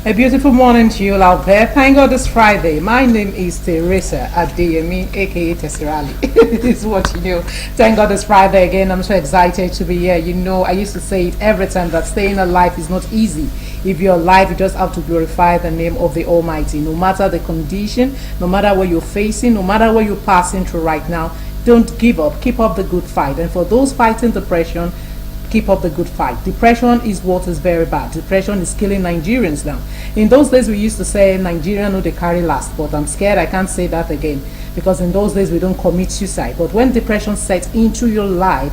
A beautiful morning to you all out there. Thank God it's Friday. My name is Teresa Adeyemi, aka Tessy. This is what you know. Thank God it's Friday again. I'm so excited to be here. You know, I used to say it every time that staying alive is not easy. If you're alive, you just have to glorify the name of the Almighty. No matter the condition, no matter what you're facing, no matter what you're passing through right now, don't give up. Keep up the good fight. And for those fighting depression, keep up the good fight. Depression is what is very bad. Depression is killing Nigerians now. In those days, we used to say Nigerian no they carry last, but I'm scared I can't say that again, because in those days we don't commit suicide. But when depression sets into your life,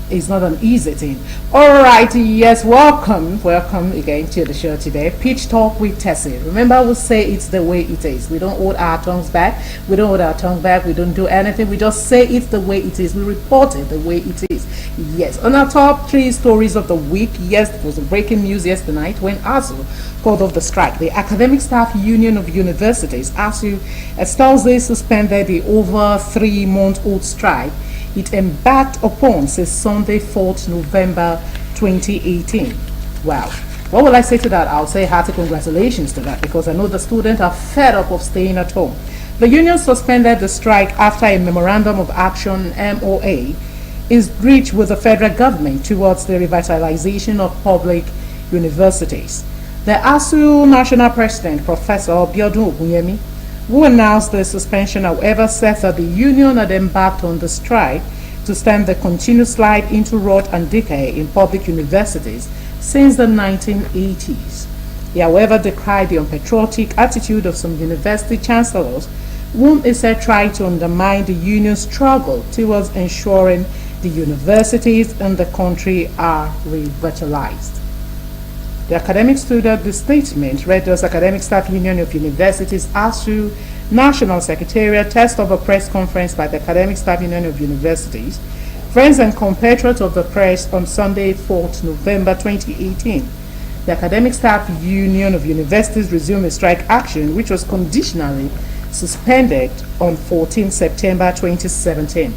it's not an easy thing. All right, yes, welcome again to the show today. Pitch Talk with Tessy. Remember, we say it's the way it is. We don't hold our tongues back. We don't do anything. We just say it's the way it is. We report it the way it is. Yes, on our top 3 stories of the week, yes, it was a breaking news yesterday night when ASU called off the strike. The Academic Staff Union of Universities, ASU, as Thursday suspended the over 3-month-old strike it embarked upon since Sunday, 4th November 2018. Wow. What will I say to that? I'll say hearty congratulations to that, because I know the students are fed up of staying at home. The union suspended the strike after a memorandum of action, MOA, is reached with the federal government towards the revitalization of public universities. The ASU National President, Professor Bayo Balogun, who announced the suspension, however, said that the union had embarked on the strike to stem the continued slide into rot and decay in public universities since the 1980s. He, however, decried the unpatriotic attitude of some university chancellors, whom he said tried to undermine the union's struggle towards ensuring the universities in the country are revitalized. The academic student, the statement read as Academic Staff Union of Universities, ASU National Secretariat, test of a press conference by the Academic Staff Union of Universities, friends and compatriots of the press on Sunday, 4th November 2018. The Academic Staff Union of Universities resumed a strike action which was conditionally suspended on 14 September 2017.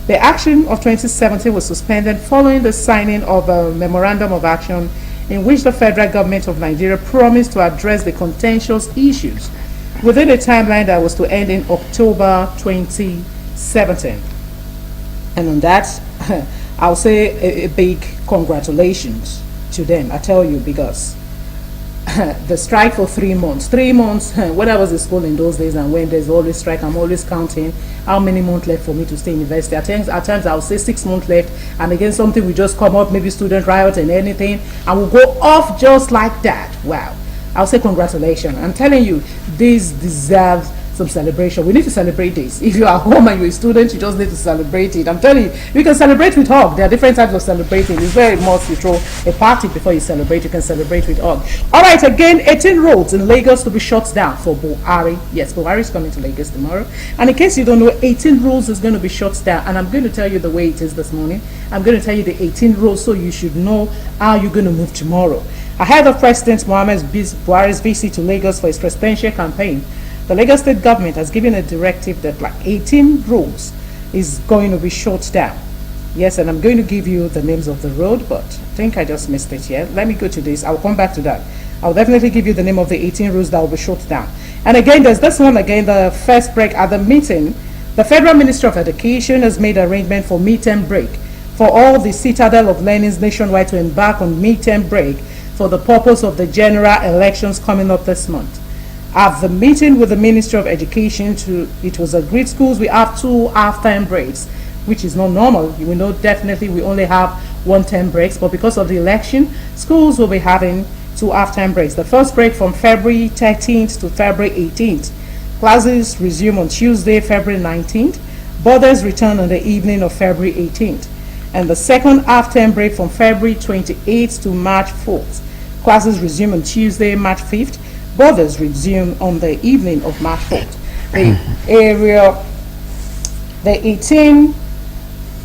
The action of 2017 was suspended following the signing of a memorandum of action in which the federal government of Nigeria promised to address the contentious issues within a timeline that was to end in October 2017. And on that, I'll say a big congratulations to them, I tell you, because the strike for 3 months. 3 months, when I was in school in those days and when there's always strike, I'm always counting how many months left for me to stay in university. At times I'll say 6 months left, and again something will just come up, maybe student riot and anything, and we'll go off just like that. Wow. I'll say congratulations. I'm telling you, this deserves some celebration. We need to celebrate this. If you are home and you're a student, you just need to celebrate it. I'm telling you, you can celebrate with hug. There are different types of celebrating. It's very much you throw a party before you celebrate. You can celebrate with hug. All right, again, 18 roads in Lagos to be shut down for Buhari. Yes, Buhari is coming to Lagos tomorrow. And in case you don't know, 18 roads is going to be shut down. And I'm going to tell you the way it is this morning. I'm going to tell you the 18 roads so you should know how you're going to move tomorrow. Ahead of President Muhammad Buhari's visit to Lagos for his presidential campaign, the Lagos state government has given a directive that like 18 roads is going to be shut down. Yes, and I'm going to give you the names of the road, but I think I just missed it here. Let me go to this. I'll come back to that. I'll definitely give you the name of the 18 roads that will be shut down. And again, there's this one again, the first break at the meeting. The Federal Ministry of Education has made arrangement for midterm break for all the Citadel of Learnings nationwide to embark on midterm break for the purpose of the general elections coming up this month. At the meeting with the Ministry of Education, it was agreed schools will have 2 half-term breaks, which is not normal. You will know definitely we only have 1 term breaks, but because of the election, schools will be having 2 half-term breaks. The first break from February 13th to February 18th. Classes resume on Tuesday, February 19th. Borders return on the evening of February 18th. And the second half-term break from February 28th to March 4th. Classes resume on Tuesday, March 5th. Borders resume on the evening of March 4th. The 18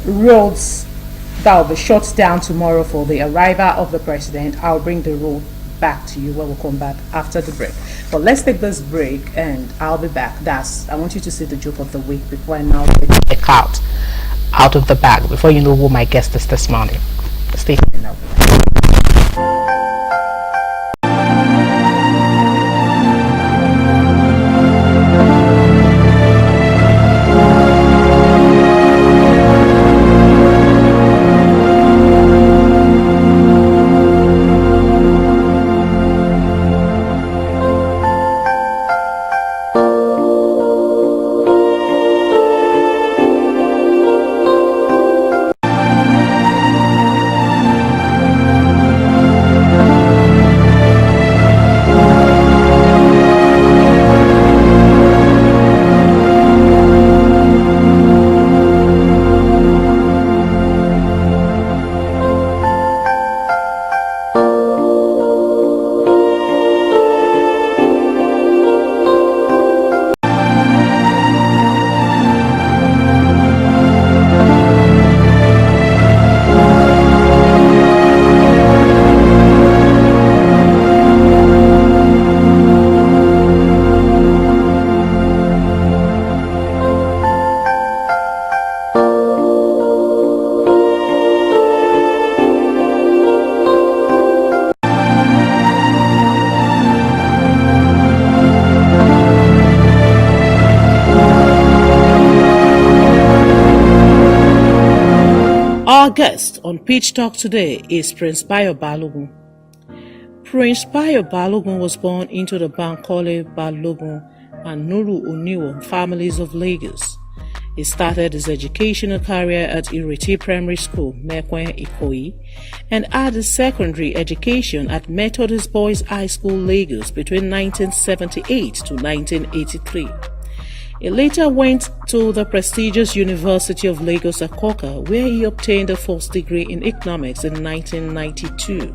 roads that will be shut down tomorrow for the arrival of the president. I'll bring the road back to you when we come back after the break. But let's take this break and I'll be back. I want you to see the joke of the week before I now check out of the bag before you know who my guest is this morning. Stay tuned now. Our guest on Pitch Talk today is Prince Bayo Balogun. Prince Bayo Balogun was born into the Bankole Balogun and Nuru Oniwo families of Lagos. He started his educational career at Ireti Primary School, Mekwen, Ikoyi, and had his secondary education at Methodist Boys High School, Lagos between 1978 to 1983. He later went to the prestigious University of Lagos, Akoka, where he obtained a first degree in economics in 1992.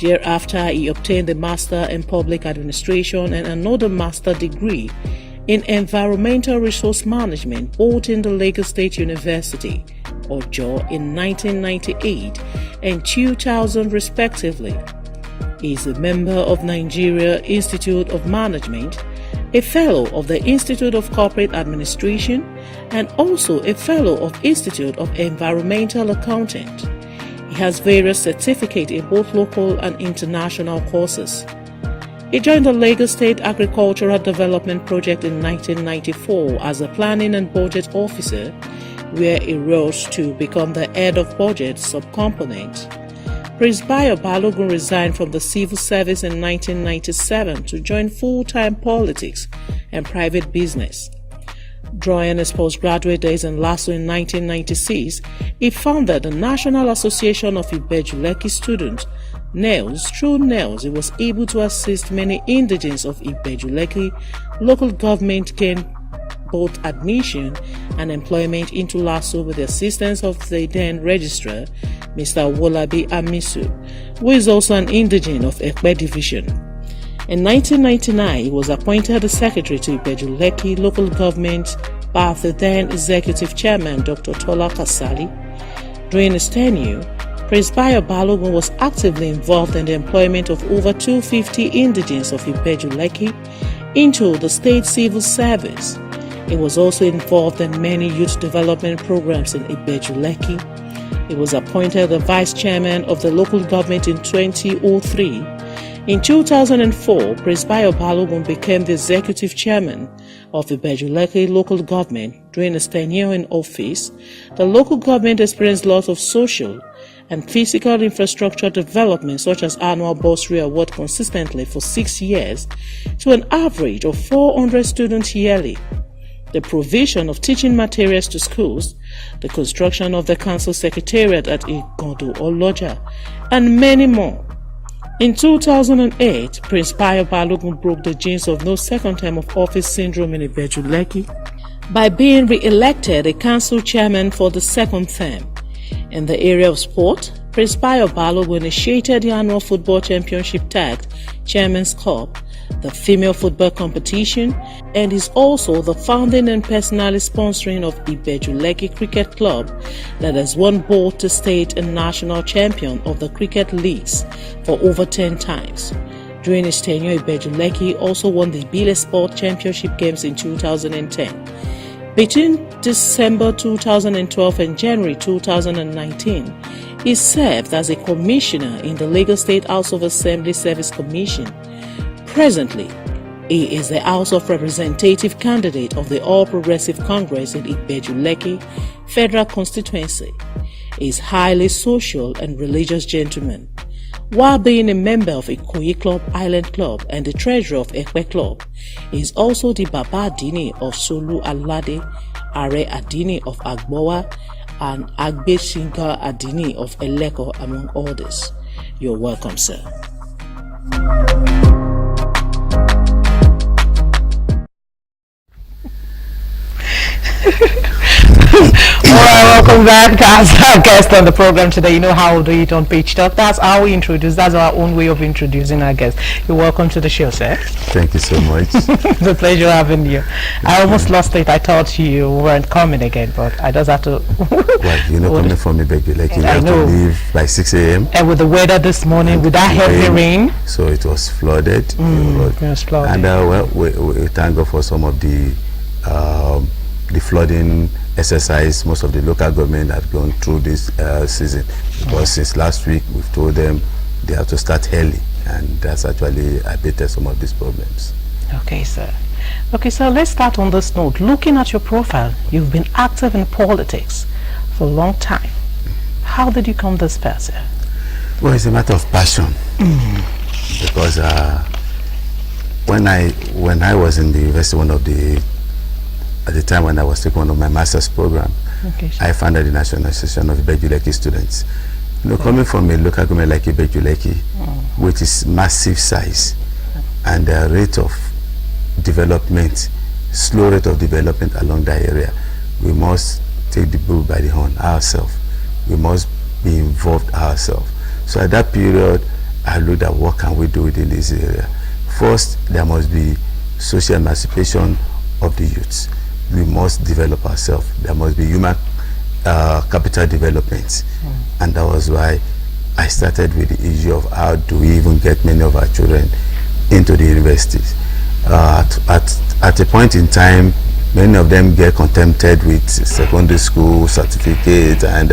Thereafter, he obtained a Master in Public Administration and another Master degree in Environmental Resource Management, both in the Lagos State University, Ojo, in 1998 and 2000 respectively. He is a member of Nigeria Institute of Management, a Fellow of the Institute of Corporate Administration, and also a Fellow of Institute of Environmental Accountant. He has various certificates in both local and international courses. He joined the Lagos State Agricultural Development Project in 1994 as a Planning and Budget Officer, where he rose to become the Head of Budget Subcomponent. Prince Bayo Balogun resigned from the civil service in 1997 to join full-time politics and private business. During his postgraduate days in LASU in 1996, he founded the National Association of Ibejuleki Students, NELS. Through NELS, he was able to assist many indigents of Ibejuleki local government gain both admission and employment into LASU with the assistance of the then registrar, Mr. Wolabi Amisu, who is also an indigent of Ekpe Division. In 1999, he was appointed the Secretary to Ibejuleki local government by the then Executive Chairman, Dr. Tola Kasali. During his tenure, Prince Bayo Balogun was actively involved in the employment of over 250 indigents of Ibejuleki into the state civil service. He was also involved in many youth development programs in Ibejuleki. He was appointed the Vice Chairman of the local government in 2003. In 2004, Prince Bayo Balogun became the Executive Chairman of the Ibejuleki local government. During his tenure in office, the local government experienced lots of social and physical infrastructure development, such as annual bursary award consistently for 6 years to an average of 400 students yearly, the provision of teaching materials to schools, the construction of the council secretariat at Igodo Oloja, and many more. In 2008, Prince Bayo Balogun broke the jinx of no second term of office syndrome in Ibejuleki by being re-elected a council chairman for the second term. In the area of sport, Prince Bayo Balogun initiated the annual football championship tagged Chairman's Cup, the female football competition, and is also the founding and personally sponsoring of Ibejuleki Cricket Club that has won both the state and national champion of the cricket leagues for over 10 times. During his tenure, Ibejuleki also won the Bile Sport Championship Games in 2010. Between December 2012 and January 2019, he served as a commissioner in the Lagos State House of Assembly Service Commission. Presently, he is the House of Representative candidate of the All Progressive Congress in Ibejuleki Federal Constituency. He is highly social and religious gentleman. While being a member of Ikoyi Club, Island Club, and the treasurer of Ekpe Club, he is also the Baba Adini of Solu Alade, Are Adini of Agbowa, and Agbe Shinga Adini of Eleko, among others. You're welcome, sir. Alright, welcome back. That's our guest on the program today. You know how we do it on Pitch Talk. That's how we introduce. That's our own way of introducing our guest. You're welcome to the show, sir. Thank you so much. It's a pleasure having you. I almost lost it. I thought you weren't coming again, but I just had to. Well, you're not coming from me, baby. Like you have to leave by 6 a.m. And with the weather this morning, and with that heavy rain, so it was flooded. It was flooded. And well, we thank God for some of the flooding exercise most of the local government have gone through this season, because since last week we've told them they have to start early, and that's actually abated some of these problems. Okay, sir. Okay, so let's start on this note. Looking at your profile, you've been active in politics for a long time. How did you come this far, sir? Well, it's a matter of passion. Because when I was in the university, at the time when I was taking one of my master's program, I founded the National Association of Ibejuleki students. Coming from a local government like Ibejuleki, which is massive size, and the rate of development, slow rate of development along that area, we must take the bull by the horn ourselves. We must be involved ourselves. So at that period, I looked at what can we do within this area. First, there must be social emancipation of the youths. We must develop ourselves. There must be human capital development. And that was why I started with the issue of how do we even get many of our children into the universities. At a point in time, many of them get contented with secondary school certificate, and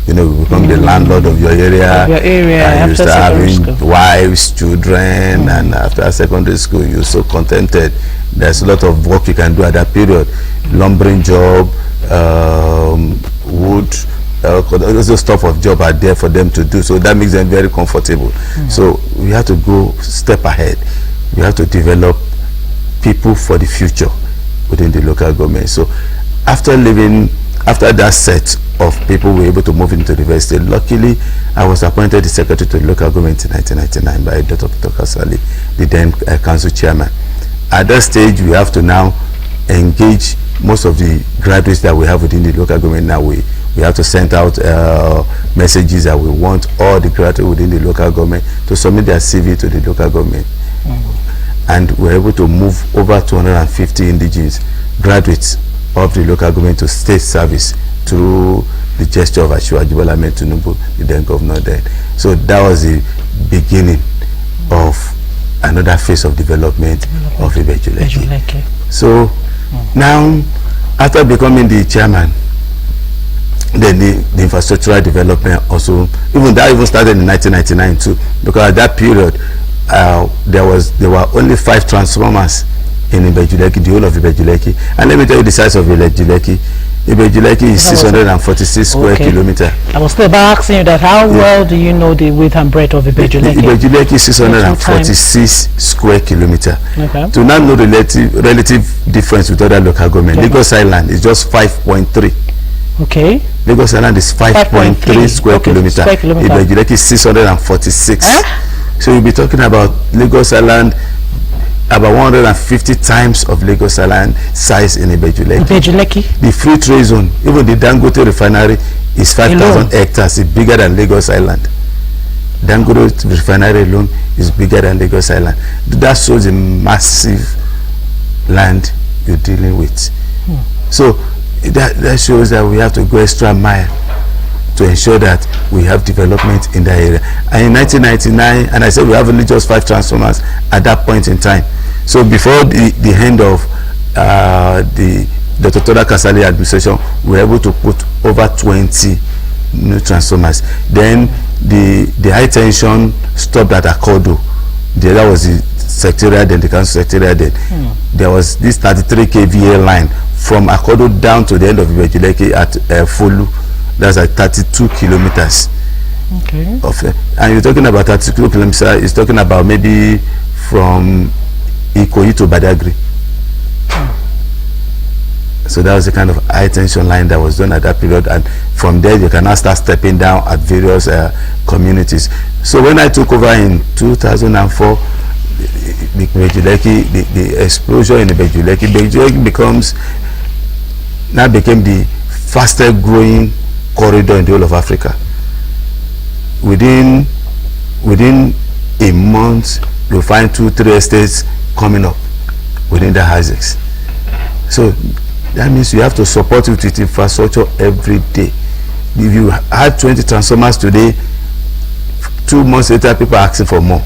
you become the landlord of your area. And you start having wives, children, and after secondary school, you're so contented. There's a lot of work you can do at that period. Lumbering job, wood, those stuff of job are there for them to do. So that makes them very comfortable. So we have to go step ahead. We have to develop people for the future within the local government. So after that set of people were able to move into the university, luckily I was appointed the secretary to the local government in 1999 by Dr. Kasali, the then council chairman. At that stage, we have to now engage most of the graduates that we have within the local government. Now we have to send out messages that we want all the graduates within the local government to submit their CV to the local government. And we're able to move over 250 indigenous graduates of the local government to state service through the gesture of Asiwaju Bola Ahmed Tinubu, the then governor then. So that was the beginning of another phase of development of Ibejuleki. So now, after becoming the chairman, then the infrastructural development also, even started in 1999 too, because at that period, there were only 5 transformers in Ibejuleki, the whole of Ibejuleki. And let me tell you the size of Ibejuleki. Ibejuleki is 646 square kilometers. I was still asking you that. How well do you know the width and breadth of Ibejuleki? Ibejuleki is 646 square kilometers. To now know the relative difference with other local government, Lagos Island is just 5.3. Okay. Lagos Island is 5.3 square kilometers. Ibejuleki is 646. So you'll be talking about Lagos Island, about 150 times of Lagos Island size in Ibejuleki. The free trade zone, even the Dangote refinery is 5,000 hectares. It's bigger than Lagos Island. Dangote refinery alone is bigger than Lagos Island. That shows a massive land you're dealing with. So that shows that we have to go extra mile to ensure that we have development in that area. And in 1999, and I said we have only just 5 transformers at that point in time. So before the end of the Dr. Kasali administration, we were able to put over 20 new transformers. Then the high tension stopped at Akodo. That was the secretariat, then the council secretariat. Then there was this 33 kVA line from Akodo down to the end of Ibejuleki at Folu. That's like 32 kilometers. And you're talking about 32 kilometers, it's talking about maybe from Ikoyi to Badagry. So that was the kind of high tension line that was done at that period, and from there you can now start stepping down at various communities. So when I took over in 2004, the explosion in Ibejuleki became the fastest growing corridor in the whole of Africa. Within a month, you'll find 2-3 estates coming up within the houses. So that means you have to support it with infrastructure every day. If you had 20 transformers today, 2 months later, people are asking for more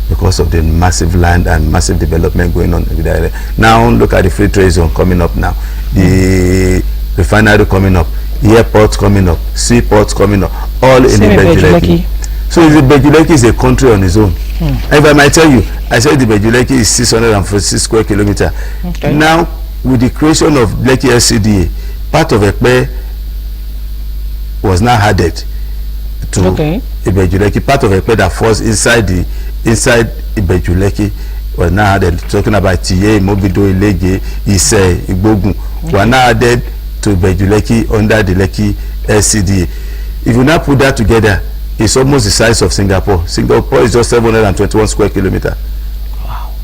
because of the massive land and massive development going on in the area. Now look at the free trade zone coming up now, the refinery coming up, airports coming up, seaports coming up, all in Ibejuleki. So Ibejuleki is a country on its own. If I might tell you, I said Ibejuleki is 646 square kilometers. Now, with the creation of Lekki LCDA, part of Ekpe was now added. to Ibejuleki. Part of Epe that falls inside Ibejuleki. Well, now they're talking about Tiye, Mobido, Ilege, Ise, Igbogun. We're now added to Ibejuleki under the Lekki LCDA. If you now put that together, it's almost the size of Singapore. Singapore is just 721 square kilometers. Wow.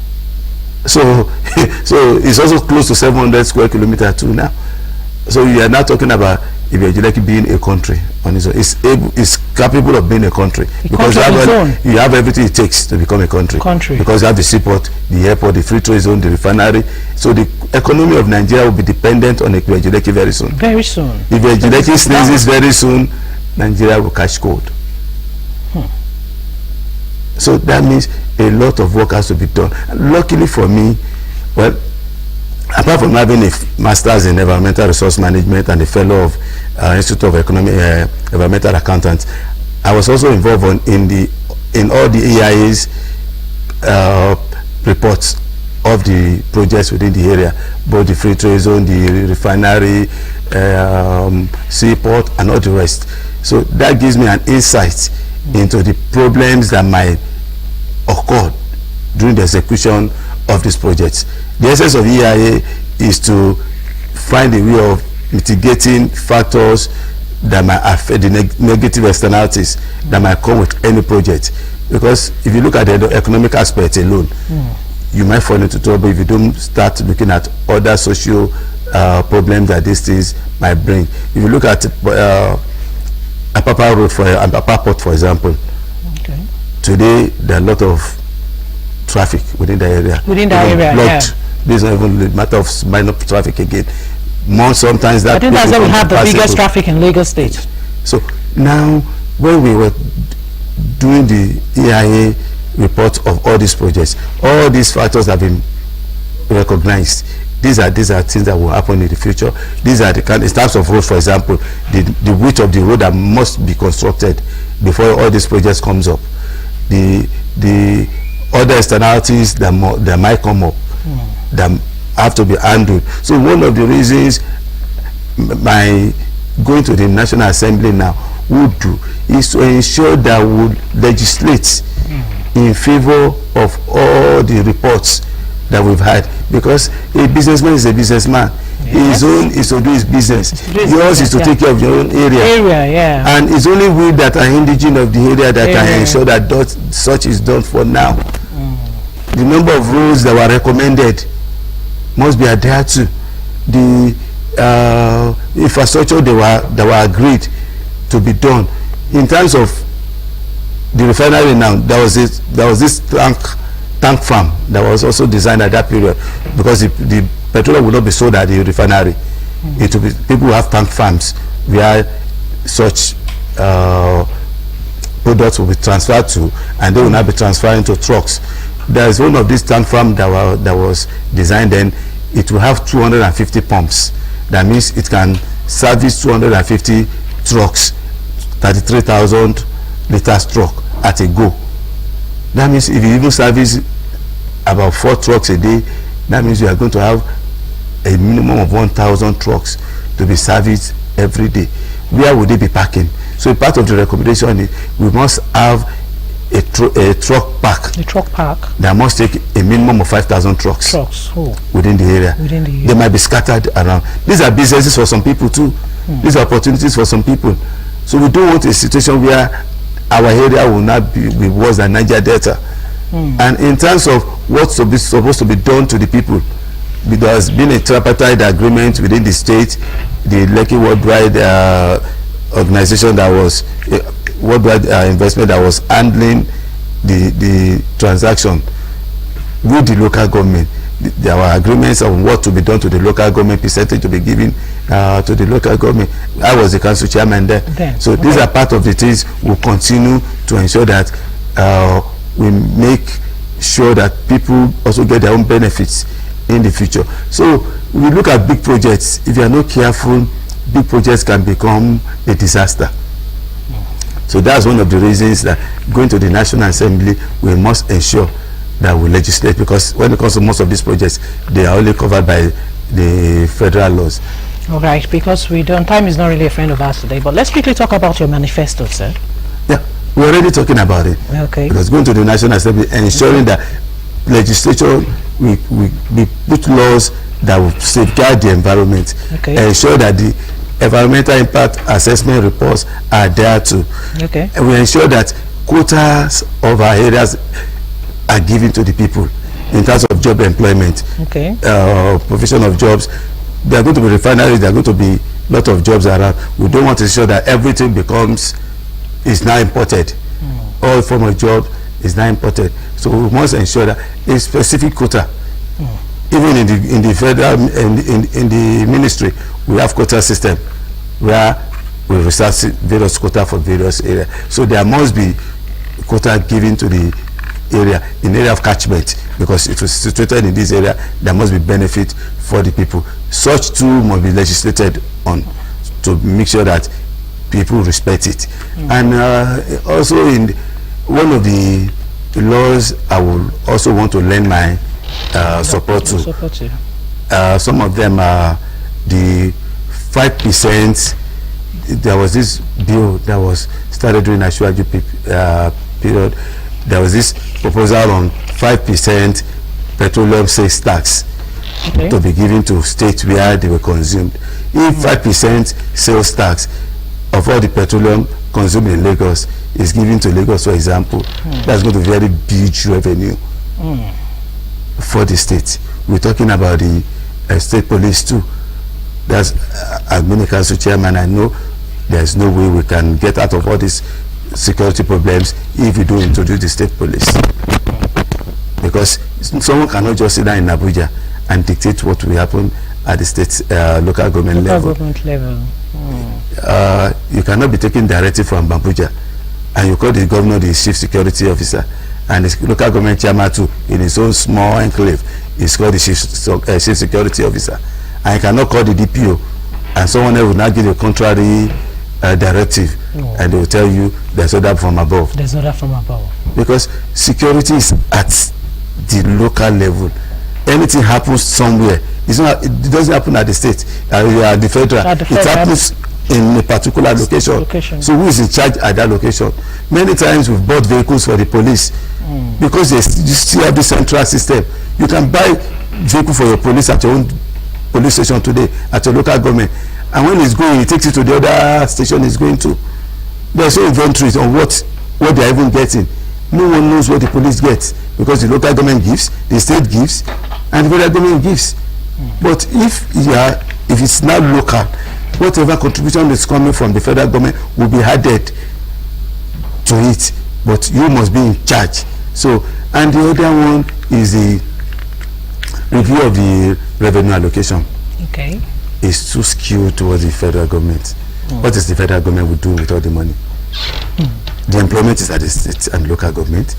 So it's also close to 700 square kilometers too now. So you are now talking about Ibejuleki being a country on its own. It's capable of being a country because you have everything it takes to become a country. Because you have the seaport, the airport, the free trade zone, the refinery. So the economy of Nigeria will be dependent on Ibejuleki very soon. Very soon. If Ibejuleki sneezes very soon, Nigeria will catch cold. So that means a lot of work has to be done. And luckily for me, well, apart from having a master's in environmental resource management and a fellow of Institute of Environmental Accountants, I was also involved in all the EIA's reports of the projects within the area, both the free trade zone, the refinery, seaport, and all the rest. So that gives me an insight into the problems that might occur during the execution of these projects. The essence of EIA is to find a way of mitigating factors that might affect the negative externalities that might come with any project. Because if you look at the economic aspect alone, you might fall into trouble if you don't start looking at other social problems that these things might bring. If you look at Apapa Road and Apapa Port, for example, today there are a lot of traffic within the area. Blocked. This is not even a matter of minor traffic again. More sometimes that. I think that's why we have the biggest traffic in Lagos State. So now, when we were doing the EIA report of all these projects, all these factors have been recognized. These are things that will happen in the future. These are the kind of types of roads, for example, the width of the road that must be constructed before all these projects comes up. The other externalities that might come up that have to be handled. So one of the reasons my going to the National Assembly now would do is to ensure that we would legislate in favor of all the reports that we've had, because a businessman is a businessman. His own is to do his business. Yours is to take care of your own area. And it's only we that are indigent of the area that can ensure that such is done for now. The number of roads that were recommended must be adhered to. The infrastructure that were agreed to be done. In terms of the refinery now, there was this tank farm that was also designed at that period, because the petroleum will not be sold at the refinery. It will be people who have tank farms where such products will be transferred to, and they will now be transferring to trucks. There is one of these tank farms that was designed. Then it will have 250 pumps. That means it can service 250 trucks, 33,000 liters truck at a go. That means if you even service about 4 trucks a day, that means you are going to have a minimum of 1,000 trucks to be serviced every day. Where would they be parking? So part of the recommendation is we must have a truck park. A truck park that must take a minimum of 5,000 trucks within the area. They might be scattered around. These are businesses for some people too. These are opportunities for some people. So we don't want a situation where our area will not be worse than Niger Delta. And in terms of what's supposed to be done to the people, there has been a tripartite agreement within the state, the Lekki Worldwide organization that was worldwide investment that was handling the transaction with the local government. There were agreements on what to be done to the local government, percentage to be given to the local government. I was the council chairman there. So these are part of the things we'll continue to ensure that we make sure that people also get their own benefits in the future. So we look at big projects. If you are not careful, big projects can become a disaster. So that's one of the reasons that going to the National Assembly, we must ensure that we legislate, because when it comes to most of these projects, they are only covered by the federal laws. All right, because time is not really a friend of ours today, but let's quickly talk about your manifesto, sir. We're already talking about it. Okay. Because going to the National Assembly and ensuring that legislature, we put laws that will safeguard the environment, ensure that the environmental impact assessment reports are there too. Okay. And we ensure that quotas of our areas are given to the people in terms of job employment, provision of jobs. There are going to be refineries, there are going to be a lot of jobs around. We don't want to ensure that everything is now imported. All form of job is now imported. So we must ensure that a specific quota, even in the federal in the ministry, we have quota system where we research various quota for various areas. So there must be quota given to the area of catchment, because it was situated in this area. There must be benefit for the people. Such too must be legislated on to make sure that people respect it. And also in one of the laws I would also want to lend my support to. Some of them are the 5%. There was this bill that was started during Ashwaji period. There was this proposal on 5% petroleum sales tax to be given to states where they were consumed. If 5% sales tax of all the petroleum consumed in Lagos is given to Lagos, for example, that's going to be very big revenue for the state. We're talking about the state police too. That's as many council chairman, I know there's no way we can get out of all these security problems if we don't introduce the state police, because someone cannot just sit down in Abuja and dictate what will happen at the state local government level. You cannot be taking directive from Abuja and you call the governor the chief security officer, and the local government chairman too in his own small enclave is called the chief security officer, and you cannot call the DPO and someone else will not give a contrary directive, and they will tell you there's order from above. There's order from above. Because security is at the local level. Anything happens somewhere, it doesn't happen at the state, the federal. It happens in a particular location. So who is in charge at that location? Many times we've bought vehicles for the police because you still have the central system. You can buy vehicle for your police at your own police station today, at your local government, and when it's going, it takes you to the other station it's going to. There's no inventories on what they're even getting. No one knows what the police gets, because the local government gives, the state gives, and the federal government gives. But if it's not local, whatever contribution is coming from the federal government will be added to it, but you must be in charge. So, and the other one is the review of the revenue allocation. Okay. Is too skewed towards the federal government. What is the federal government will do with all the money? The employment is at the state and local government.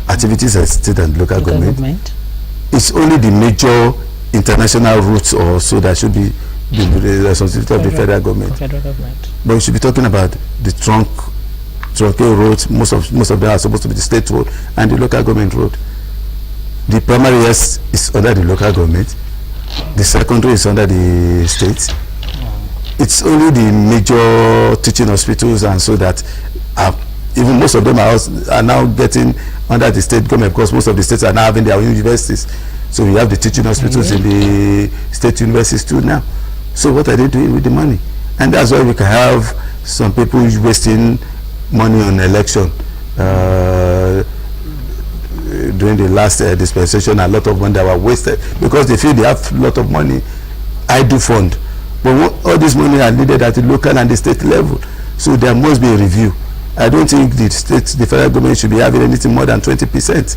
Activities at state and local government. It's only the major international routes or so that should be the responsibility of the federal government. But we should be talking about the trunking roads. Most of them are supposed to be the state road and the local government road. The primary is under the local government. The secondary is under the state. It's only the major teaching hospitals and so that even most of them are now getting under the state government, because most of the states are now having their own universities. So we have the teaching hospitals in the state universities too now. So what are they doing with the money? And that's why we can have some people wasting money on election. During the last dispensation, a lot of money that were wasted because they feel they have a lot of money, idle fund. But all this money are needed at the local and the state level. So there must be a review. I don't think the federal government should be having anything more than 20%,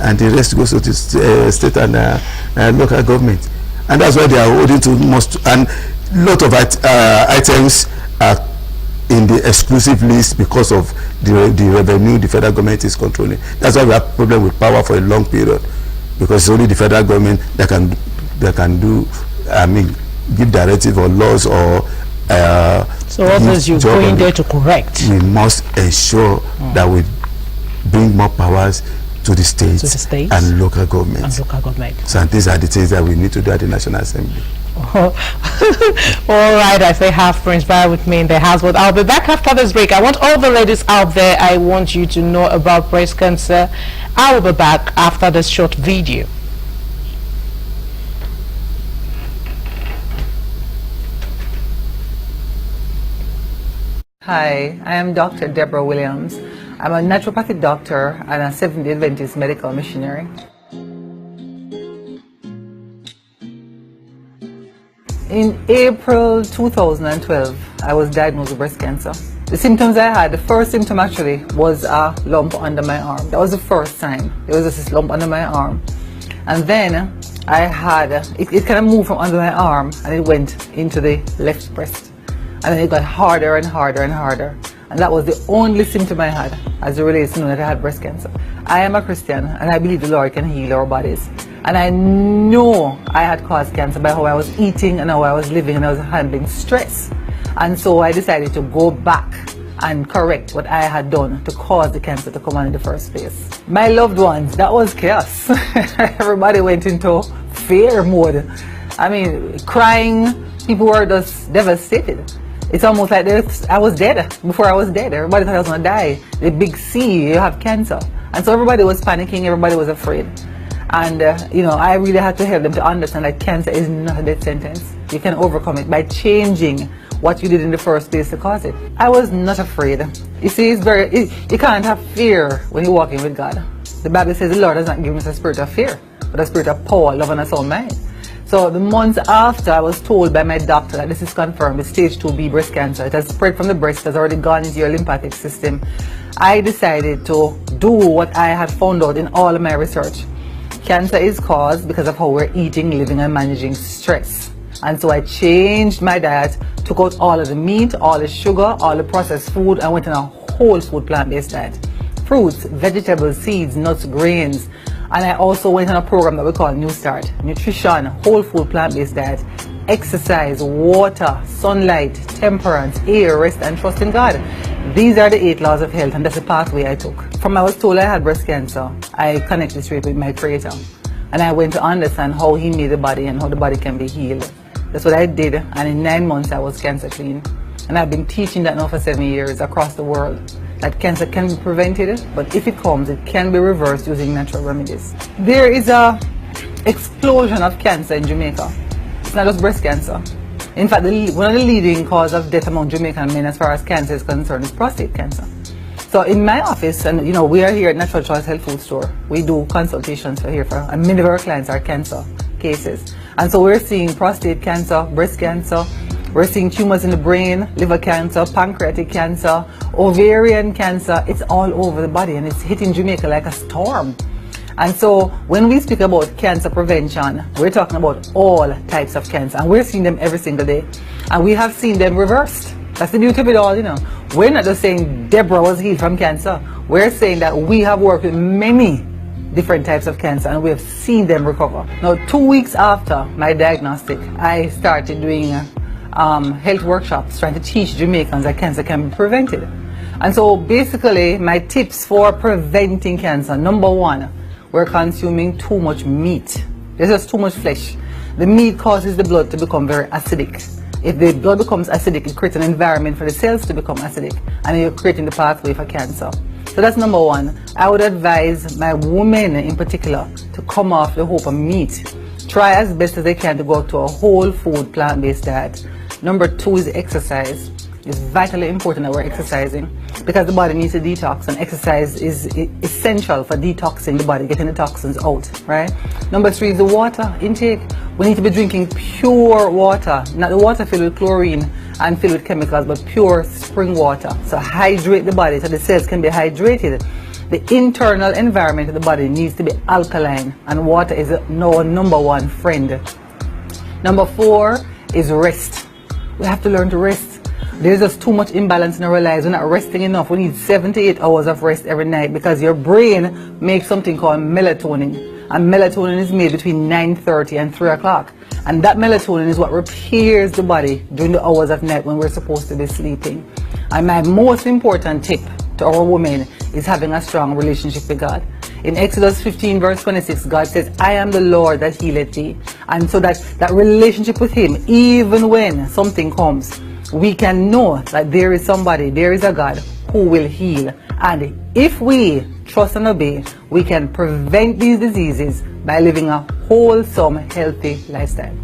and the rest goes to the state and local government. And that's why they are holding to most, and a lot of items are in the exclusive list because of the revenue the federal government is controlling. That's why we have problem with power for a long period, because it's only the federal government that can do, give directive or laws or so what is you going there to correct? We must ensure that we bring more powers to the states, and local government. And local government. So these are the things that we need to do at the National Assembly. All right, I say half Prince, bear with me in the house, but I'll be back after this break. I want all the ladies out there, I want you to know about breast cancer. I will be back after this short video. Hi, I am Dr. Deborah Williams. I'm a naturopathic doctor and a Seventh-day Adventist medical missionary. In April 2012, I was diagnosed with breast cancer. The symptoms I had, the first symptom actually was a lump under my arm. That was the first time. There was this lump under my arm. And then I had, it kind of moved from under my arm and it went into the left breast. And then it got harder and harder and harder. And that was the only symptom I had as it relates to knowing that I had breast cancer. I am a Christian and I believe the Lord can heal our bodies. And I know I had caused cancer by how I was eating and how I was living and I was handling stress. And so I decided to go back and correct what I had done to cause the cancer to come on in the first place. My loved ones, that was chaos. Everybody went into fear mode. I mean, crying, people were just devastated. It's almost like I was dead before I was dead. Everybody thought I was going to die. The big C, you have cancer. And so everybody was panicking, everybody was afraid. And, I really had to help them to understand that cancer is not a death sentence. You can overcome it by changing what you did in the first place to cause it. I was not afraid. You see, you can't have fear when you're walking with God. The Bible says the Lord has not given us a spirit of fear, but a spirit of power, love, and a sound mind. So the months after, I was told by my doctor that this is confirmed, it's stage 2B breast cancer. It has spread from the breast, it has already gone into your lymphatic system. I decided to do what I had found out in all of my research. Cancer is caused because of how we're eating, living, and managing stress. And so I changed my diet, took out all of the meat, all the sugar, all the processed food, and went on a whole food plant-based diet. Fruits, vegetables, seeds, nuts, grains. And I also went on a program that we call New Start. Nutrition, whole food, plant-based diet, exercise, water, sunlight, temperance, air, rest, and trust in God. These are the 8 laws of health, and that's the pathway I took. From I was told I had breast cancer, I connected straight with my Creator. And I went to understand how He made the body and how the body can be healed. That's what I did, and in 9 months I was cancer clean. And I've been teaching that now for 7 years across the world. That cancer can be prevented, but if it comes, it can be reversed using natural remedies. There is a explosion of cancer in Jamaica. It's not just breast cancer. In fact, one of the leading causes of death among Jamaican men as far as cancer is concerned is prostate cancer. So in my office, and we are here at Natural Choice Health Food Store. We do consultations and many of our clients are cancer cases. And so we're seeing prostate cancer, breast cancer, we're seeing tumors in the brain, liver cancer, pancreatic cancer, ovarian cancer. It's all over the body and it's hitting Jamaica like a storm. And so when we speak about cancer prevention, we're talking about all types of cancer and we're seeing them every single day. And we have seen them reversed. That's the beauty of it all, We're not just saying Deborah was healed from cancer. We're saying that we have worked with many different types of cancer and we have seen them recover. Now, 2 weeks after my diagnostic, I started doing health workshops trying to teach Jamaicans that cancer can be prevented. And so basically my tips for preventing cancer: number 1, we're consuming too much meat. There's just too much flesh. The meat causes the blood to become very acidic. If the blood becomes acidic, it creates an environment for the cells to become acidic and you're creating the pathway for cancer. So that's number 1. I would advise my women in particular to come off the hope of meat. Try as best as they can to go to a whole food plant-based diet. Number 2 is exercise. It's vitally important that we're exercising because the body needs to detox, and exercise is essential for detoxing the body, getting the toxins out, right? Number 3 is the water intake. We need to be drinking pure water, not the water filled with chlorine and filled with chemicals, but pure spring water. So hydrate the body so the cells can be hydrated. The internal environment of the body needs to be alkaline, and water is our number 1 friend. Number 4 is rest. We have to learn to rest. There's just too much imbalance in our lives. We're not resting enough. We need 7 to 8 hours of rest every night because your brain makes something called melatonin. And melatonin is made between 9:30 and 3 o'clock. And that melatonin is what repairs the body during the hours of night when we're supposed to be sleeping. And my most important tip to our women is having a strong relationship with God. In Exodus 15 verse 26, God says, I am the Lord that healeth thee. And so that relationship with him, even when something comes, we can know that there is somebody, there is a God who will heal. And if we trust and obey, we can prevent these diseases by living a wholesome, healthy lifestyle.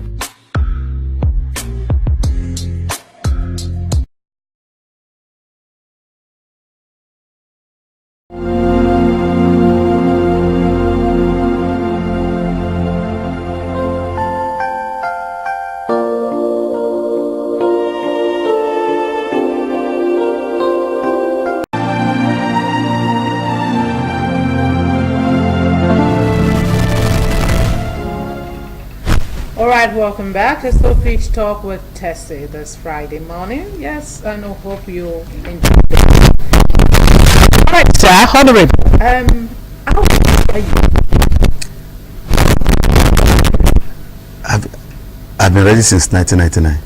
Alright, welcome back. Let's go Peach Talk with Tessy this Friday morning. Yes, and I hope you enjoy it. Alright, sir, honorable. How old are you? I've been ready since 1999.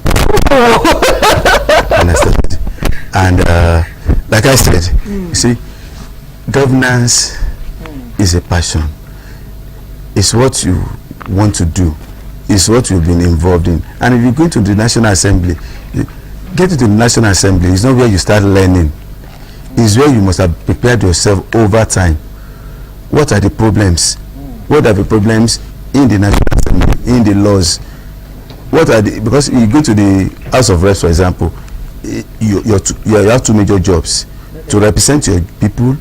And I started. And like I said, you see, governance is a passion. It's what you want to do. It's what you've been involved in. And if you go to the National Assembly, get to the National Assembly, it's not where you start learning. It's where you must have prepared yourself over time. What are the problems? What are the problems in the National Assembly, in the laws? What are the, because you go to the House of Reps, for example, you have two major jobs: to represent your people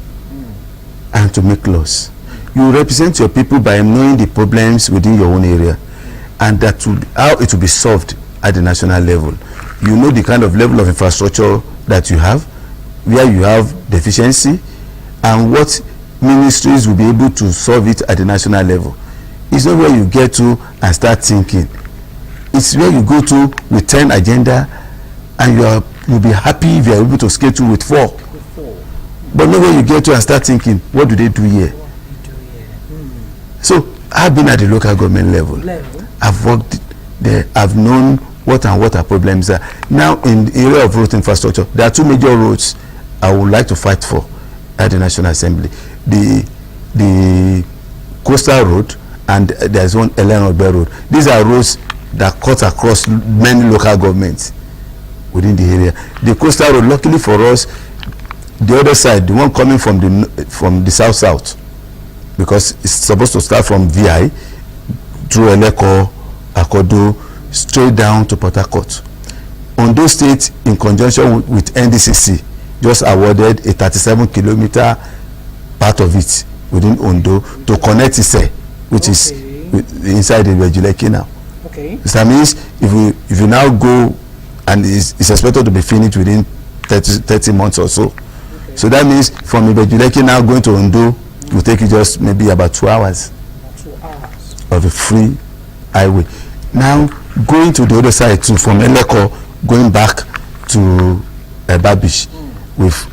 and to make laws. You represent your people by knowing the problems within your own area, and that will, how it will be solved at the national level. You know the kind of level of infrastructure that you have, where you have deficiency, and what ministries will be able to solve it at the national level. It's not where you get to and start thinking. It's where you go to with 10 agenda, and you'll be happy if you are able to scale to with 4. But not where you get to and start thinking, what do they do here? So I've been at the local government level. I've worked there. I've known what our problems are. Now in the area of road infrastructure, there are two major roads I would like to fight for at the National Assembly. The Coastal Road, and there's one Eleanor Road. These are roads that cut across many local governments within the area. The Coastal Road, luckily for us, the other side, the one coming from the south, because it's supposed to start from VI through Eleko, Akodo, straight down to Port Harcourt. Ondo State, in conjunction with NDCC, just awarded a 37-kilometer part of it within Ondo to connect Ise, which is inside the Bejuleki now. Okay. So that means if you now go, and it's expected to be finished within 30 months or so. Okay. So that means from Bejuleki now going to Ondo will take you just maybe about 2 hours. 2 hours. Of a free highway. Now going to the other side too, from Eleko going back to Babish,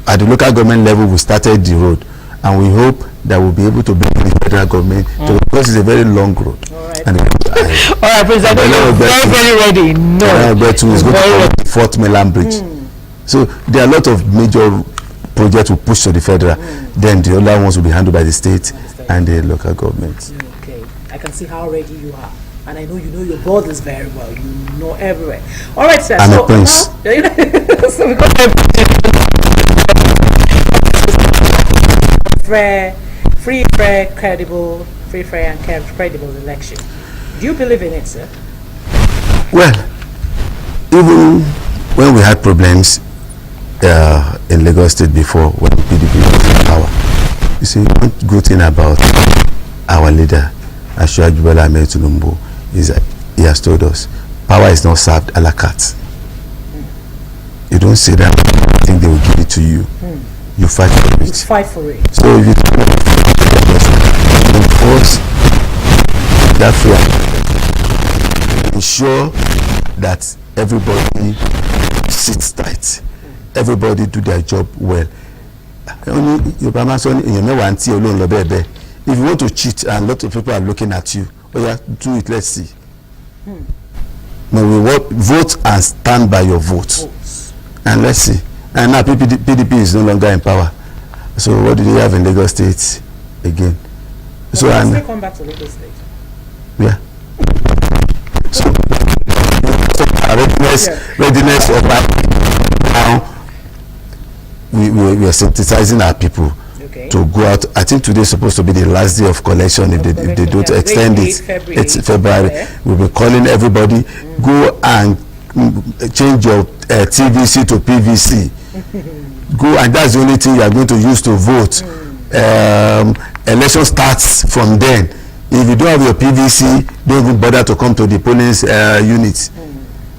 at the local government level we started the road, and we hope that we'll be able to bring the federal government to, because it's a very long road. All right. And All right, President, very ready. No. But is going to Fort Mainland Bridge. So there are a lot of major projects we push to the federal. Then the other ones will be handled by the state and the local government. Okay, I can see how ready you are, and I know you know your borders very well. You know everywhere. All right, sir. I'm a prince. So we got free, fair, and credible election. Do you believe in it, sir? Well, even when we had problems in Lagos State before, when PDP was in power, you see, one good thing about our leader, Asiwaju Bola Ahmed Tinubu, is that he has told us power is not served a la carte. You don't say that I think they will give it to you. You fight for it. You fight for it. So if you enforce that fear, ensure that everybody sits tight, everybody do their job well. If you want to cheat and a lot of people are looking at you, oh yeah, do it, let's see. Now we vote and stand by your vote. And let's see. And now PDP is no longer in power. So what do they have in Lagos State again? So and still come back to Lagos State. Yeah. So readiness of now. We are synthesizing our people to go out. I think today is supposed to be the last day of collection. If they don't extend it, it's February. We'll be calling everybody, go and change your TVC to PVC. Go, and that's the only thing you are going to use to vote. Election starts from then. If you don't have your PVC, don't even bother to come to the polling units.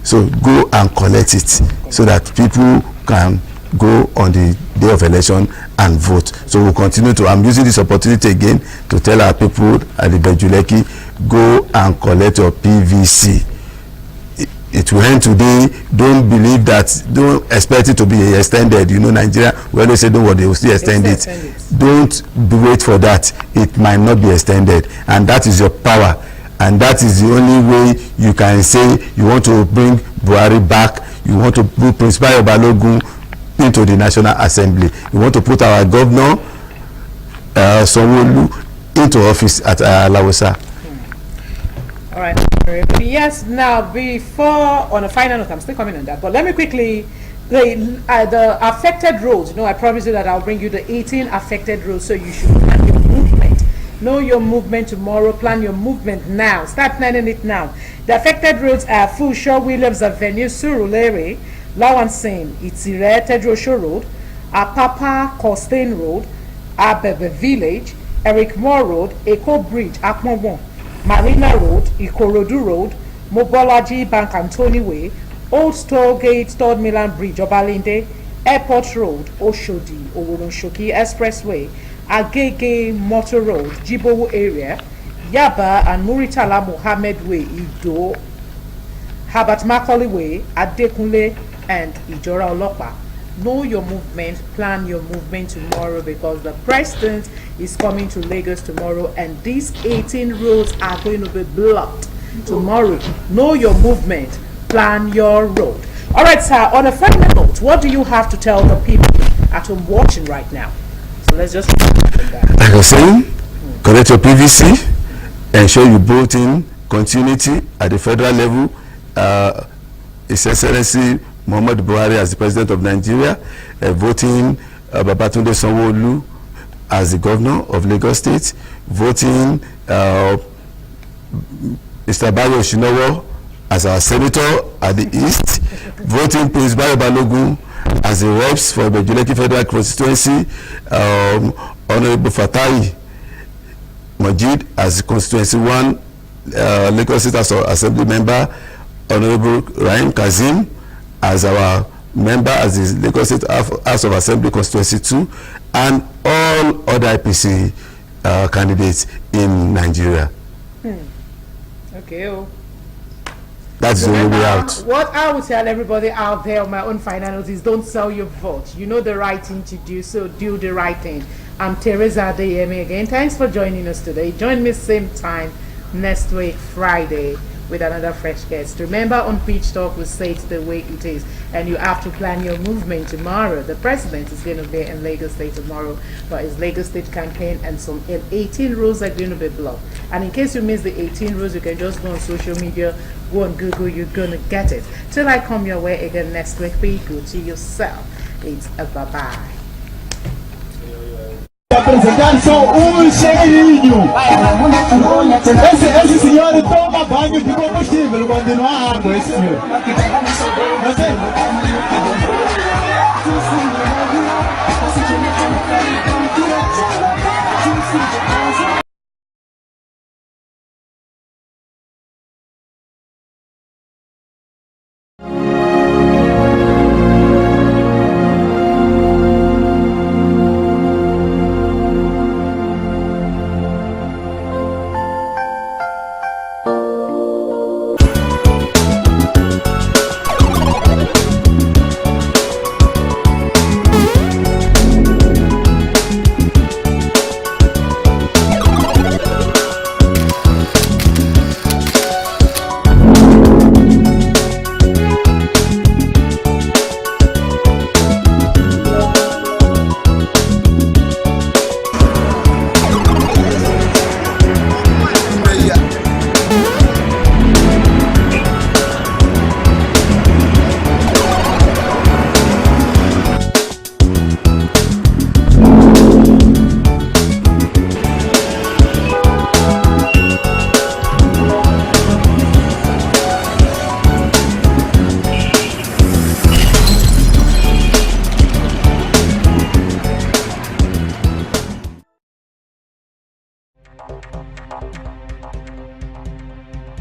So go and collect it so that people can go on the day of election and vote. So we'll continue to, I'm using this opportunity again to tell our people at the Bejuleki, go and collect your PVC. It will end today. Don't believe that, don't expect it to be extended. You know, Nigeria, we always say, don't worry, they will still extend it. Don't wait for that. It might not be extended. And that is your power. And that is the only way you can say you want to bring Buhari back. You want to put Prince Bayo Balogun into the National Assembly. You want to put our governor, Sanwo-Olu, into office at Lawusa. All right. Yes, now before, on a final note, I'm still coming on that, but let me quickly, the affected roads, I promise you that I'll bring you the 18 affected roads, so you should plan your movement. Know your movement tomorrow, plan your movement now. Start planning it now. The affected roads are Fusho Williams Avenue, Surulere, Lawansin, Itire, Tedrosho Road, Apapa Costain Road, Abebe Village, Eric Moore Road, Eco Bridge, Akmobon, Marina Road, Ikorodu Road, Mobolaji Bank Anthony Way, Old Store Gate, Third Milan Bridge, Obalinde, Airport Road, Oshodi, Owoloshoki Expressway, Agege Motor Road, Jibowu area, Yaba and Muritala Mohammed Way, Ido, Habat Macaulay Way, Adekunle and Ijora Olopa. Know your movement, plan your movement tomorrow, because the president is coming to Lagos tomorrow and these 18 roads are going to be blocked tomorrow. Know your movement, plan your road. All right, sir, on a final note, what do you have to tell the people at home watching right now? So let's just that. Like I was saying, collect your PVC, ensure you vote in continuity at the federal level. His Excellency Muhammad Buhari as the President of Nigeria, voting Babatunde Sanwo-Olu as the Governor of Lagos State, voting Mr. Bayo Balogun as our Senator at the East, voting Prince Bayo Balogun as the reps for the Bejuleki Federal Constituency, Honorable Fatai Majid as Constituency 1 Lagos State Assembly member, Honorable Rahim Kazim as our member as the Lagos State House of Assembly Constituency 2, and all other IPC candidates in Nigeria. Okay. That's the only way out. What I would tell everybody out there on my own final note is, don't sell your vote. You know the right thing to do, so do the right thing. I'm Teresa Adeyemi again. Thanks for joining us today. Join me same time next week, Friday, with another fresh guest. Remember, on Pitch Talk, we say it's the way it is, and you have to plan your movement tomorrow. The president is going to be in Lagos State tomorrow for his Lagos State campaign, and some 18 roads are going to be blocked. And in case you miss the 18 roads, you can just go on social media, go on Google, you're going to get it. Till I come your way again next week, be good to yourself. It's a bye-bye. Apresentação um cheirinho. Esse senhor toma banho de combustível quando não há água, esse senhor.